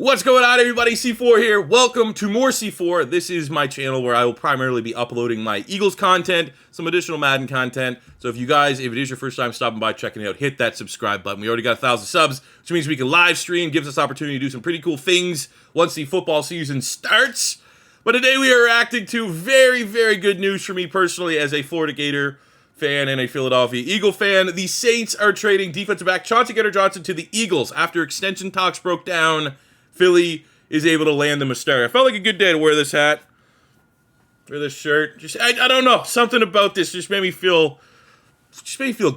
What's going on, everybody? C4 here. Welcome to more C4. This is my channel where I will primarily be uploading my Eagles content, some additional Madden content. So if it is your first time stopping by, checking it out, hit that subscribe button. We already got 1,000 subs, which means we can live stream, gives us opportunity to do some pretty cool things once the football season starts. But today we are reacting to very, very good news for me personally as a Florida Gator fan and a Philadelphia Eagle fan. The Saints are trading defensive back Chauncey Gardner Johnson to the Eagles. After extension talks broke down, Philly is able to land them a star. I felt like a good day to wear this hat, wear this shirt. I don't know, something about this just made me feel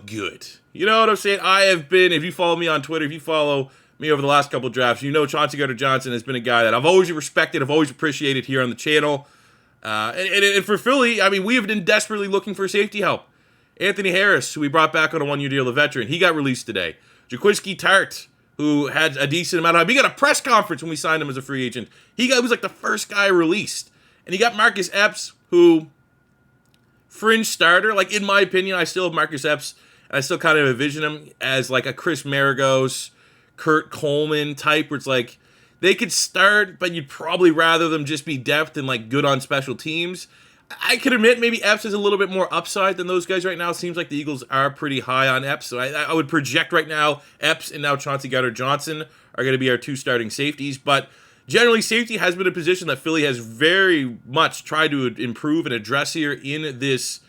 good. You know what I'm saying? I have been, if you follow me on Twitter, if you follow me over the last couple of drafts, you know Chauncey Gardner Johnson has been a guy that I've always respected, I've always appreciated here on the channel. And for Philly, I mean, we have been desperately looking for safety help. Anthony Harris, who we brought back on a one-year deal, the veteran, he got released today. Jaquiski Tart, who had a decent amount of time. He got a press conference when we signed him as a free agent. He was like the first guy released. And he got Marcus Epps, who, fringe starter. Like, in my opinion, I still have Marcus Epps, and I still kind of envision him as like a Chris Maragos, Kurt Coleman type, where it's like, they could start, but you'd probably rather them just be depth and like good on special teams. I could admit maybe Epps is a little bit more upside than those guys right now. It seems like the Eagles are pretty high on Epps. So I would project right now Epps and now Chauncey Gardner Johnson are going to be our two starting safeties. But generally, safety has been a position that Philly has very much tried to improve and address here in this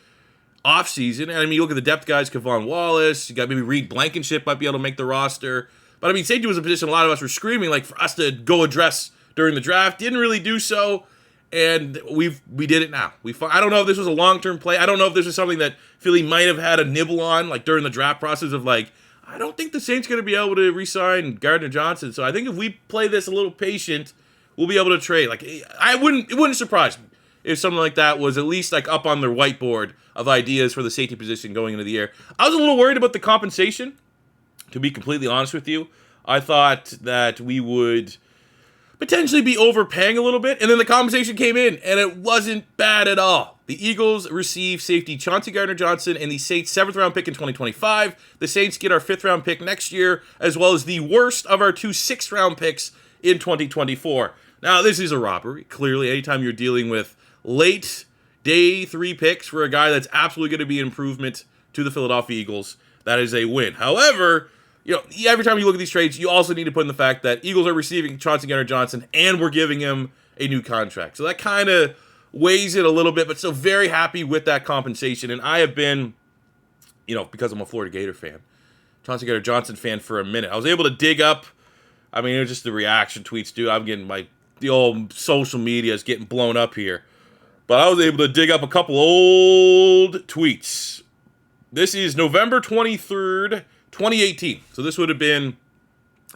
offseason. And I mean, you look at the depth guys, Kevon Wallace, you got maybe Reed Blankenship might be able to make the roster. But I mean, safety was a position a lot of us were screaming like for us to go address during the draft. Didn't really do so. And we did it now. I don't know if this was a long-term play. I don't know if this was something that Philly might have had a nibble on, like during the draft process of like, I don't think the Saints going to be able to re-sign Gardner Johnson. So I think if we play this a little patient, we'll be able to trade. Like, it wouldn't surprise me if something like that was at least like up on their whiteboard of ideas for the safety position going into the year. I was a little worried about the compensation, to be completely honest with you. I thought that we would potentially be overpaying a little bit, and then the compensation came in, and it wasn't bad at all. The Eagles receive safety Chauncey Gardner Johnson and the Saints' 7th-round pick in 2025. The Saints get our 5th-round pick next year, as well as the worst of our 2 6th-round picks in 2024. Now, this is a robbery. Clearly, anytime you're dealing with late day 3 picks for a guy that's absolutely going to be an improvement to the Philadelphia Eagles, that is a win. However, you know, every time you look at these trades, you also need to put in the fact that Eagles are receiving Chauncey Gardner Johnson and we're giving him a new contract. So that kind of weighs it a little bit, but still very happy with that compensation. And I have been, you know, because I'm a Florida Gator fan, Chauncey Gardner Johnson fan for a minute. I was able to dig up, I mean, it was just the reaction tweets, dude. I'm getting the old social media is getting blown up here. But I was able to dig up a couple old tweets. This is November 23rd, 2018. So this would have been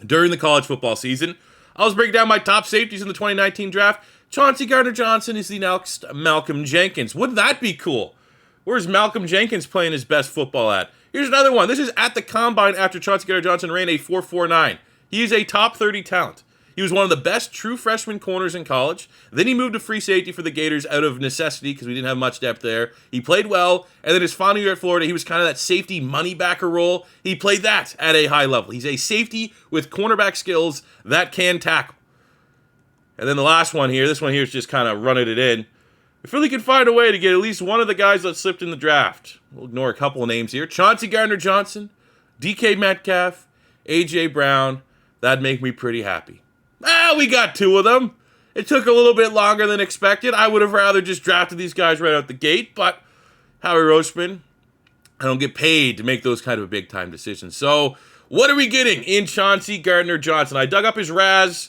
during the college football season. I was breaking down my top safeties in the 2019 draft. Chauncey Gardner Johnson is the next Malcolm Jenkins. Wouldn't that be cool? Where's Malcolm Jenkins playing his best football at? Here's another one. This is at the combine after Chauncey Gardner Johnson ran a 4.49. He is a top 30 talent. He was one of the best true freshman corners in college. Then he moved to free safety for the Gators out of necessity because we didn't have much depth there. He played well, and then his final year at Florida, he was kind of that safety money backer role. He played that at a high level. He's a safety with cornerback skills that can tackle. And then the last one here, this one here is just kind of running it in. If Philly could find a way to get at least one of the guys that slipped in the draft, we'll ignore a couple of names here. Chauncey Gardner Johnson, DK Metcalf, AJ Brown, that'd make me pretty happy. We got 2 of them. It took a little bit longer than expected. I would have rather just drafted these guys right out the gate, but Howie Roseman, I don't get paid to make those kind of big-time decisions. So what are we getting in Chauncey Gardner Johnson? I dug up his RAS.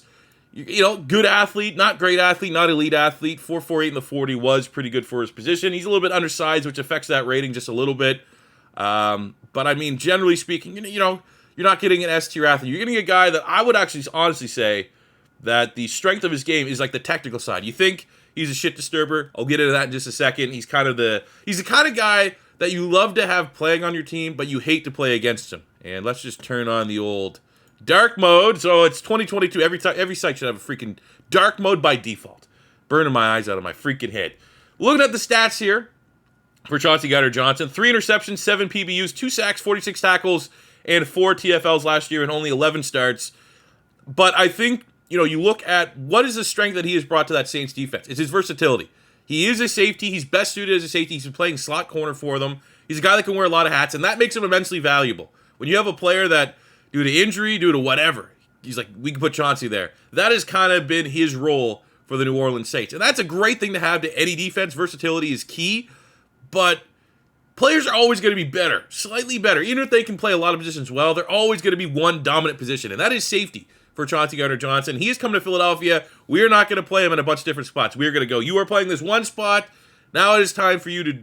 You know, good athlete, not great athlete, not elite athlete. 4.48 in the 40 was pretty good for his position. He's a little bit undersized, which affects that rating just a little bit. But I mean, generally speaking, you know, you're not getting an S-tier athlete. You're getting a guy that I would actually honestly say that the strength of his game is like the technical side. You think he's a shit disturber? I'll get into that in just a second. He's the kind of guy that you love to have playing on your team, but you hate to play against him. And let's just turn on the old dark mode. So it's 2022. Every site should have a freaking dark mode by default. Burning my eyes out of my freaking head. Looking at the stats here for Chauncey Gardner Johnson: 3 interceptions, 7 PBUs, 2 sacks, 46 tackles, and 4 TFLs last year, and only 11 starts. But I think you look at what is the strength that he has brought to that Saints defense. It's his versatility. He is a safety. He's best suited as a safety. He's been playing slot corner for them. He's a guy that can wear a lot of hats, and that makes him immensely valuable. When you have a player that, due to injury, due to whatever, he's like, we can put Chauncey there. That has kind of been his role for the New Orleans Saints. And that's a great thing to have to any defense. Versatility is key, but players are always going to be better, slightly better. Even if they can play a lot of positions well, they're always going to be one dominant position, and that is safety for Chauncey Gardner Johnson. He is coming to Philadelphia. We are not going to play him in a bunch of different spots. We are going to go, you are playing this one spot. Now it is time for you to,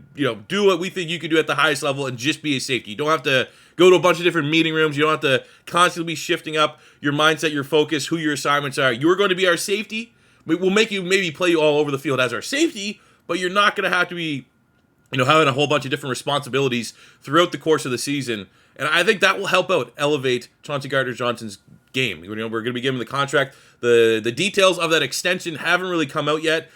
do what we think you can do at the highest level and just be a safety. You don't have to go to a bunch of different meeting rooms. You don't have to constantly be shifting up your mindset, your focus, who your assignments are. You are going to be our safety. We'll make you maybe play you all over the field as our safety, but you're not going to have to be, having a whole bunch of different responsibilities throughout the course of the season. And I think that will help out elevate Chauncey Gardner Johnson's game. We're going to be giving the contract. The details of that extension haven't really come out yet.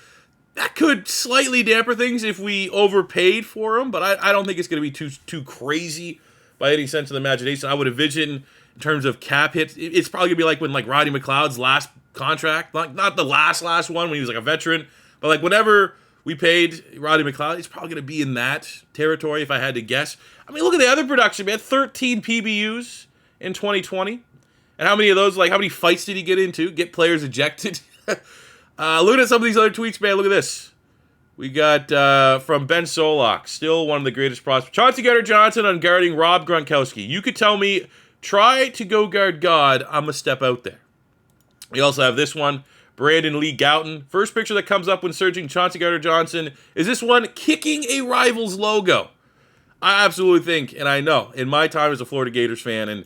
That could slightly damper things if we overpaid for him, but I don't think it's going to be too crazy by any sense of the imagination. I would envision, in terms of cap hits, it's probably going to be like when Roddy McLeod's last contract, not the last one when he was like a veteran, but like whenever we paid Roddy McLeod, it's probably going to be in that territory if I had to guess. I mean, look at the other production, man. 13 PBUs in 2020. And how many of those, how many fights did he get into? Get players ejected? Looking at some of these other tweets, man, look at this. We got from Ben Solak, still one of the greatest prospects. Chauncey Gardner Johnson on guarding Rob Gronkowski. You could tell me, try to go guard God, I'm going to step out there. We also have this one, Brandon Lee Gouton. First picture that comes up when searching Chauncey Gardner Johnson is this one kicking a rival's logo. I absolutely think, and I know, in my time as a Florida Gators fan, and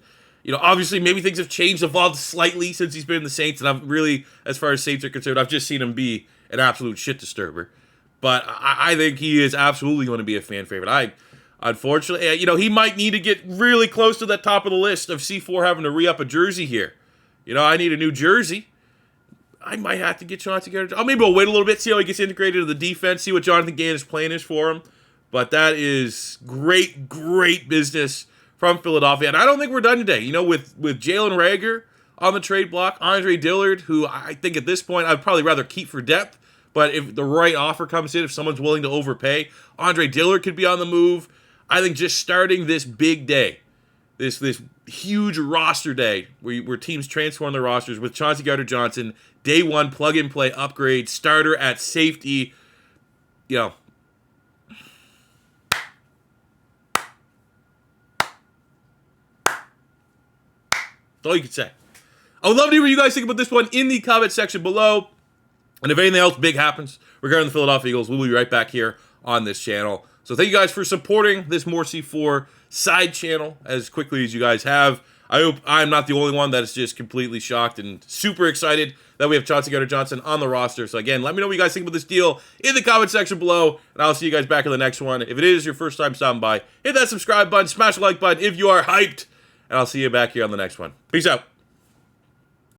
obviously maybe things have changed, evolved slightly since he's been in the Saints, and I've really, as far as Saints are concerned, I've just seen him be an absolute shit disturber. But I think he is absolutely going to be a fan favorite. Unfortunately, he might need to get really close to that top of the list of C4 having to re-up a jersey here. I need a new jersey. I might have to get Chauncey Gardner. Maybe I'll wait a little bit, see how he gets integrated to the defense, see what Jonathan Gannon's plan is for him. But that is great, great business from Philadelphia. And I don't think we're done today. With Jalen Reagor on the trade block, Andre Dillard, who I think at this point I'd probably rather keep for depth. But if the right offer comes in, if someone's willing to overpay, Andre Dillard could be on the move. I think just starting this big day, this huge roster day where teams transform their rosters with Chauncey Gardner Johnson, day one, plug-and-play upgrade, starter at safety, That's all you can say. I would love to hear what you guys think about this one in the comment section below. And if anything else big happens regarding the Philadelphia Eagles, we'll be right back here on this channel. So thank you guys for supporting this More C4 side channel as quickly as you guys have. I hope I'm not the only one that is just completely shocked and super excited that we have Chauncey Gardner Johnson on the roster. So again, let me know what you guys think about this deal in the comment section below, and I'll see you guys back in the next one. If it is your first time stopping by, hit that subscribe button, smash the like button if you are hyped, and I'll see you back here on the next one. Peace out.